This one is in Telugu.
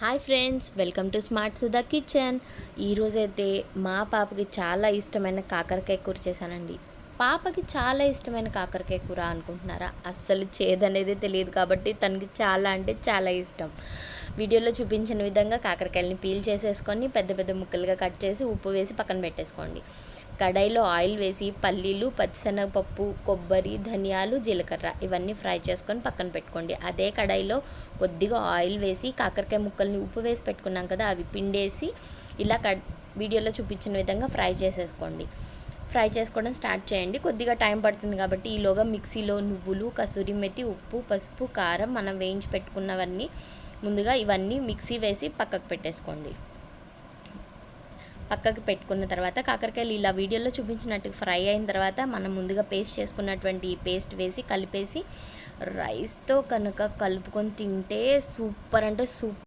Hi friends, welcome to smart Sudha kitchen. ఈరోజైతే మా పాపకి చాలా ఇష్టమైన కాకరకాయ కూర చేశానండి. పాపకి చాలా ఇష్టమైన కాకరకాయ కూర అనుకుంటున్నారా? అస్సలు చేదనేది తెలియదు కాబట్టి తనకి చాలా అంటే చాలా ఇష్టం. వీడియోలో చూపించిన విధంగా కాకరకాయలని పీల్ చేసేసుకొని పెద్ద పెద్ద ముక్కలుగా కట్ చేసి ఉప్పు వేసి పక్కన పెట్టేసుకోండి. కడాయిలో ఆయిల్ వేసి పల్లీలు, పచ్చిశనగపప్పు, కొబ్బరి, ధనియాలు, జీలకర్ర ఇవన్నీ ఫ్రై చేసుకొని పక్కన పెట్టుకోండి. అదే కడాయిలో కొద్దిగా ఆయిల్ వేసి కాకరకాయ ముక్కల్ని ఉప్పు వేసి పెట్టుకున్నాం కదా, అవి పిండేసి ఇలా వీడియోలో చూపించిన విధంగా ఫ్రై చేసేసుకోండి. ఫ్రై చేసుకోవడం స్టార్ట్ చేయండి. కొద్దిగా టైం పడుతుంది కాబట్టి ఈలోగా మిక్సీలో నువ్వులు, కసూరి మెతి, ఉప్పు, పసుపు, కారం మనం వేయించి పెట్టుకున్నవన్నీ ముందుగా ఇవన్నీ మిక్సీ వేసి పక్కకు పెట్టేసుకోండి. పక్కకు పెట్టుకున్న తర్వాత కాకరకాయలు ఇలా వీడియోలో చూపించినట్టు ఫ్రై అయిన తర్వాత మనం ముందుగా పేస్ట్ చేసుకున్నటువంటి ఈ పేస్ట్ వేసి కలిపేసి రైస్తో కనుక కలుపుకొని తింటే సూపర్ అంటే సూపర్